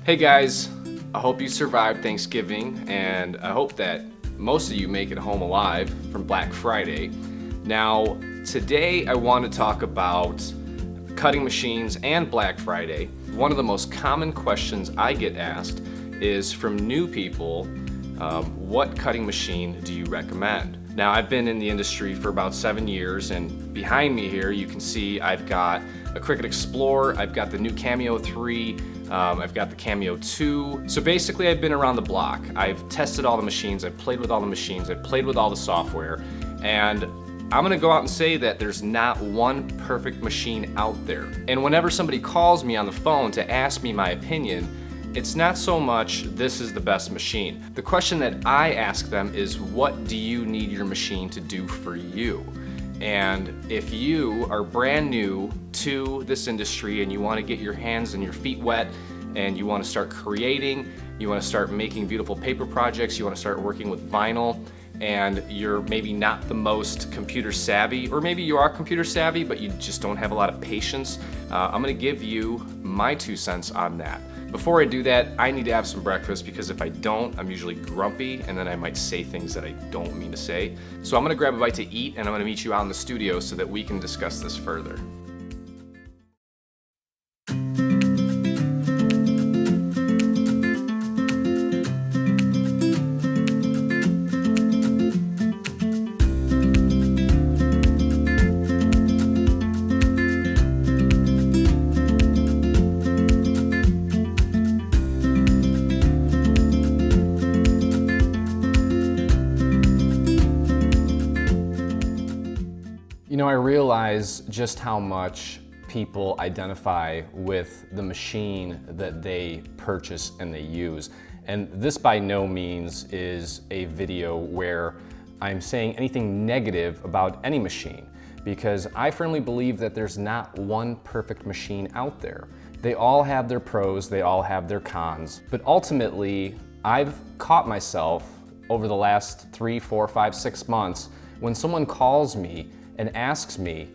Hey guys, I hope you survived Thanksgiving, and I hope that most of you make it home alive from Black Friday. Now, today I want to talk about cutting machines and Black Friday. One of the most common questions I get asked is from new people, what cutting machine do you recommend? Now, I've been in the industry for about 7 years, and behind me here you can see I've got a Cricut Explorer, I've got the new Cameo 3, I've got the Cameo 2. So basically I've been around the block. I've tested all the machines, I've played with all the machines, I've played with all the software, and I'm gonna go out and say that there's not one perfect machine out there. And whenever somebody calls me on the phone to ask me my opinion, it's not so much this is the best machine. The question that I ask them is, what do you need your machine to do for you? And if you are brand new to this industry and you want to get your hands and your feet wet and you want to start creating, you want to start making beautiful paper projects, you want to start working with vinyl, and you're maybe not the most computer savvy, or maybe you are computer savvy but you just don't have a lot of patience, I'm going to give you my 2 cents on that. Before I do that, I need to have some breakfast, because if I don't, I'm usually grumpy and then I might say things that I don't mean to say. So I'm gonna grab a bite to eat and I'm gonna meet you out in the studio so that we can discuss this further. You know, I realize just how much people identify with the machine that they purchase and they use. And this by no means is a video where I'm saying anything negative about any machine, because I firmly believe that there's not one perfect machine out there. They all have their pros, they all have their cons. But ultimately, I've caught myself over the last 3, 4, 5, 6 months when someone calls me and asks me,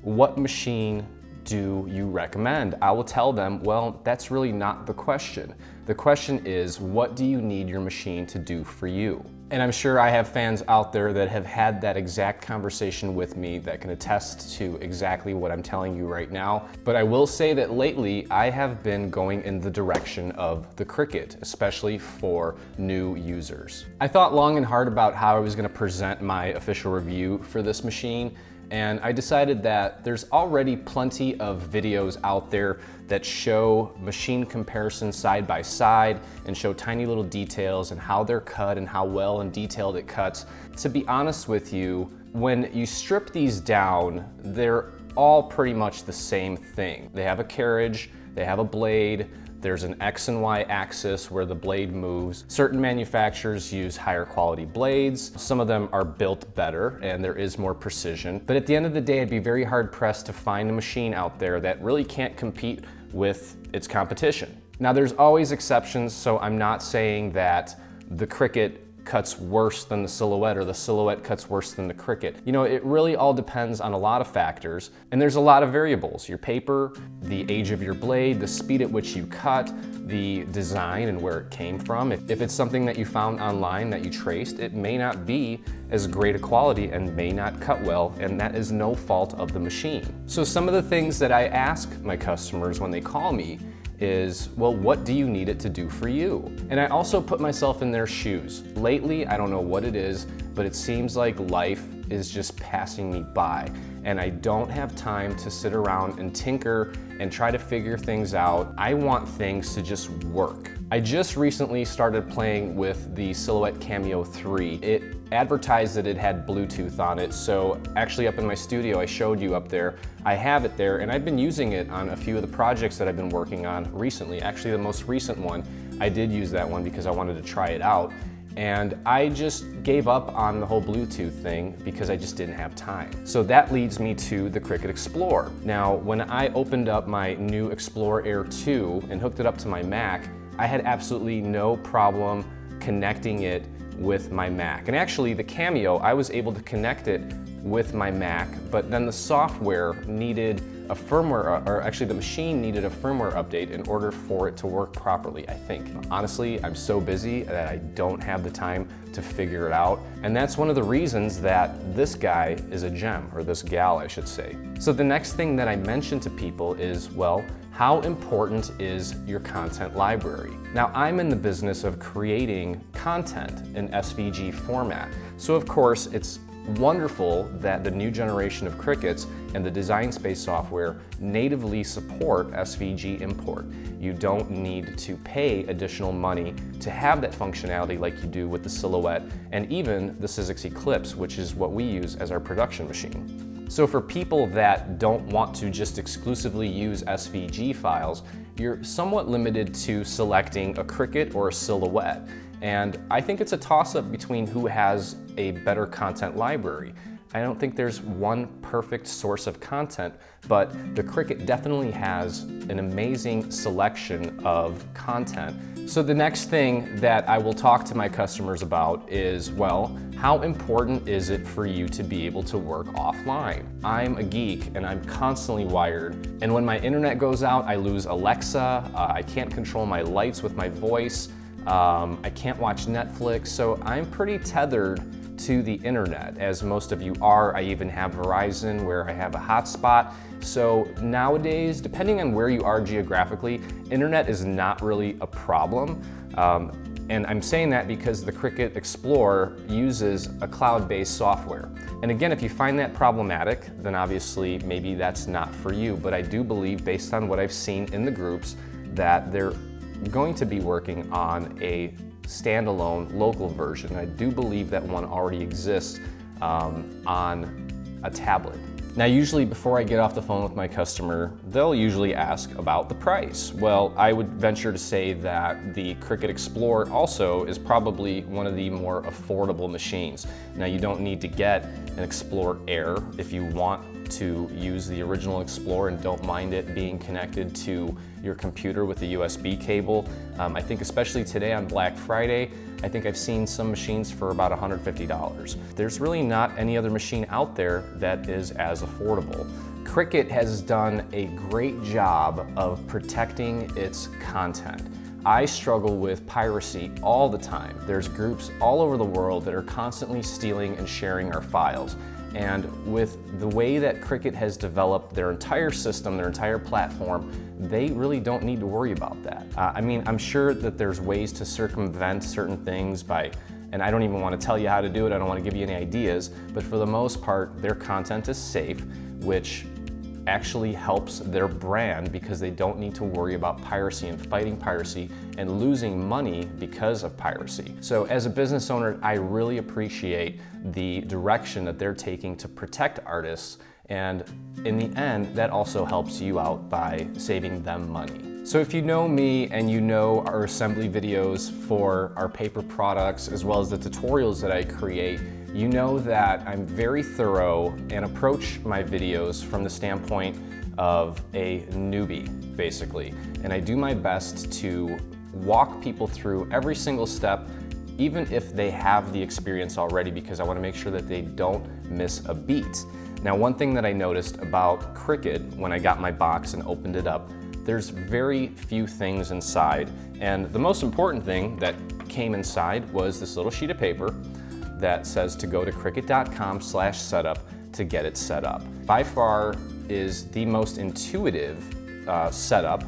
what machine do you recommend? I will tell them, well, that's really not the question. The question is, what do you need your machine to do for you? And I'm sure I have fans out there that have had that exact conversation with me that can attest to exactly what I'm telling you right now. But I will say that lately I have been going in the direction of the Cricut, especially for new users. I thought long and hard about how I was going to present my official review for this machine, and I decided that there's already plenty of videos out there that show machine comparisons side by side and show tiny little details and how they're cut and how well and detailed it cuts. To be honest with you, when you strip these down, they're all pretty much the same thing. They have a carriage, they have a blade, there's an X and Y axis where the blade moves. Certain manufacturers use higher quality blades. Some of them are built better and there is more precision. But at the end of the day, I'd be very hard pressed to find a machine out there that really can't compete with its competition. Now, there's always exceptions, so I'm not saying that the Cricut cuts worse than the Silhouette or the Silhouette cuts worse than the Cricut. You know, it really all depends on a lot of factors, and there's a lot of variables. Your paper, the age of your blade, the speed at which you cut, the design and where it came from. If it's something that you found online that you traced, it may not be as great a quality and may not cut well, and that is no fault of the machine. So some of the things that I ask my customers when they call me is, well, what do you need it to do for you? And I also put myself in their shoes. Lately, I don't know what it is, but it seems like life is just passing me by, and I don't have time to sit around and tinker and try to figure things out. I want things to just work. I just recently started playing with the Silhouette Cameo 3. It advertised that it had Bluetooth on it, so actually up in my studio, I showed you up there, I have it there, and I've been using it on a few of the projects that I've been working on recently. Actually, the most recent one, I did use that one because I wanted to try it out, and I just gave up on the whole Bluetooth thing because I just didn't have time. So that leads me to the Cricut Explorer. Now, when I opened up my new Explorer Air 2 and hooked it up to my Mac, I had absolutely no problem connecting it with my Mac. And actually, the Cameo, I was able to connect it with my Mac, but then the software needed a firmware, or actually the machine needed a firmware update in order for it to work properly, I think. Honestly, I'm so busy that I don't have the time to figure it out. And that's one of the reasons that this guy is a gem, or this gal, I should say. So the next thing that I mention to people is, well, how important is your content library? Now, I'm in the business of creating content in SVG format. So of course, it's wonderful that the new generation of Cricuts and the Design Space software natively support SVG import. You don't need to pay additional money to have that functionality like you do with the Silhouette and even the Sizzix Eclipse, which is what we use as our production machine. So for people that don't want to just exclusively use SVG files, you're somewhat limited to selecting a Cricut or a Silhouette. And I think it's a toss-up between who has a better content library. I don't think there's one perfect source of content, but the Cricut definitely has an amazing selection of content. So the next thing that I will talk to my customers about is, well, how important is it for you to be able to work offline? I'm a geek and I'm constantly wired. And when my internet goes out, I lose Alexa, I can't control my lights with my voice, I can't watch Netflix, so I'm pretty tethered to the internet, as most of you are. I even have Verizon where I have a hotspot. So nowadays, depending on where you are geographically, internet is not really a problem. And I'm saying that because the Cricut Explorer uses a cloud-based software. And again, if you find that problematic, then obviously maybe that's not for you. But I do believe, based on what I've seen in the groups, that they're going to be working on a standalone local version. I do believe that one already exists on a tablet. Now, usually before I get off the phone with my customer, they'll usually ask about the price. Well, I would venture to say that the Cricut Explorer also is probably one of the more affordable machines. Now, you don't need to get an Explorer Air if you want to use the original Explorer and don't mind it being connected to your computer with a USB cable. I think especially today on Black Friday, I think I've seen some machines for about $150. There's really not any other machine out there that is as affordable. Cricut has done a great job of protecting its content. I struggle with piracy all the time. There's groups all over the world that are constantly stealing and sharing our files. And with the way that Cricut has developed their entire system, their entire platform, they really don't need to worry about that. I mean, I'm sure that there's ways to circumvent certain things by, and I don't even want to tell you how to do it, I don't want to give you any ideas, but for the most part, their content is safe, which actually helps their brand because they don't need to worry about piracy and fighting piracy and losing money because of piracy. So as a business owner, I really appreciate the direction that they're taking to protect artists, and in the end, that also helps you out by saving them money. So if you know me and you know our assembly videos for our paper products as well as the tutorials that I create, you know that I'm very thorough and approach my videos from the standpoint of a newbie, basically. And I do my best to walk people through every single step, even if they have the experience already, because I want to make sure that they don't miss a beat. Now, one thing that I noticed about Cricut when I got my box and opened it up, there's very few things inside. And the most important thing that came inside was this little sheet of paper that says to go to cricut.com/setup to get it set up. By far is the most intuitive setup.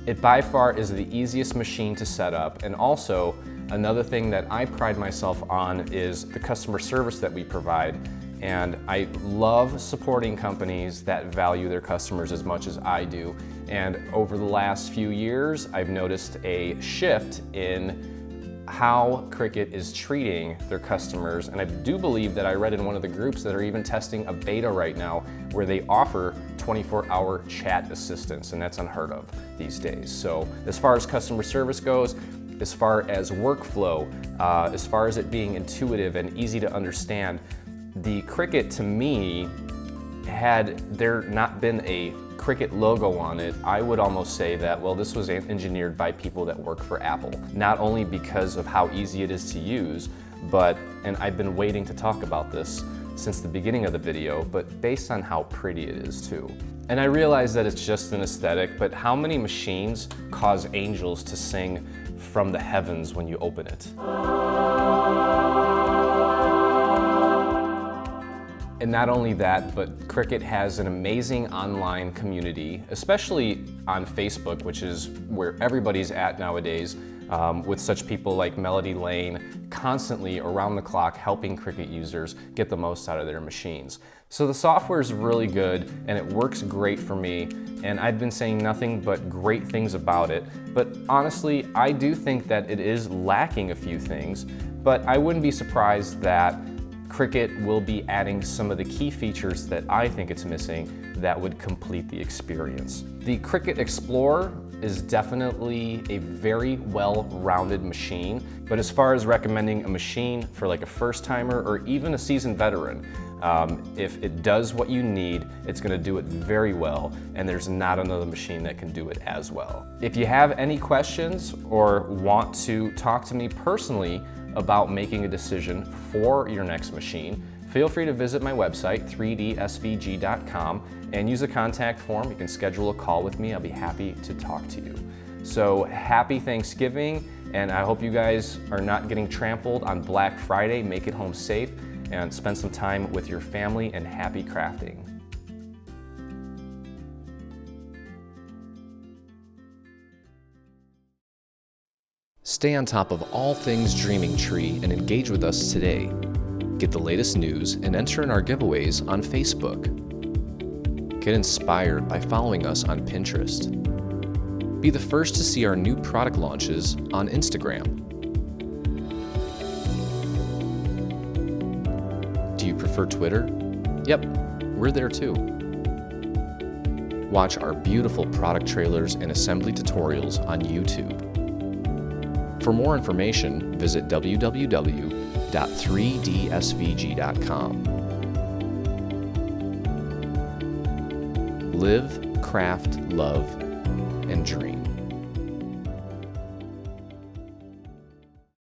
It by far is the easiest machine to set up, and also another thing that I pride myself on is the customer service that we provide. And I love supporting companies that value their customers as much as I do. And over the last few years, I've noticed a shift in how Cricut is treating their customers. And I do believe that I read in one of the groups that are even testing a beta right now where they offer 24-hour chat assistance, and that's unheard of these days. So as far as customer service goes, as far as workflow, as far as it being intuitive and easy to understand, the Cricut, to me, had there not been a Cricut logo on it, I would almost say that, well, this was engineered by people that work for Apple. Not only because of how easy it is to use, but, and I've been waiting to talk about this since the beginning of the video, but based on how pretty it is too. And I realize that it's just an aesthetic, but how many machines cause angels to sing from the heavens when you open it? And not only that, but Cricut has an amazing online community, especially on Facebook, which is where everybody's at nowadays, with such people like Melody Lane constantly around the clock helping Cricut users get the most out of their machines. So the software is really good and it works great for me, and I've been saying nothing but great things about it. But honestly, I do think that it is lacking a few things, but I wouldn't be surprised that Cricut will be adding some of the key features that I think it's missing that would complete the experience. The Cricut Explorer is definitely a very well-rounded machine, but as far as recommending a machine for like a first-timer or even a seasoned veteran, if it does what you need, it's gonna do it very well, and there's not another machine that can do it as well. If you have any questions or want to talk to me personally about making a decision for your next machine, feel free to visit my website, 3dsvg.com, and use a contact form. You can schedule a call with me. I'll be happy to talk to you. So happy Thanksgiving, and I hope you guys are not getting trampled on Black Friday. Make it home safe and spend some time with your family, and happy crafting. Stay on top of all things Dreaming Tree and engage with us today. Get the latest news and enter in our giveaways on Facebook. Get inspired by following us on Pinterest. Be the first to see our new product launches on Instagram. Do you prefer Twitter? Yep, we're there too. Watch our beautiful product trailers and assembly tutorials on YouTube. For more information, visit www.3dsvg.com. Live, craft, love, and dream.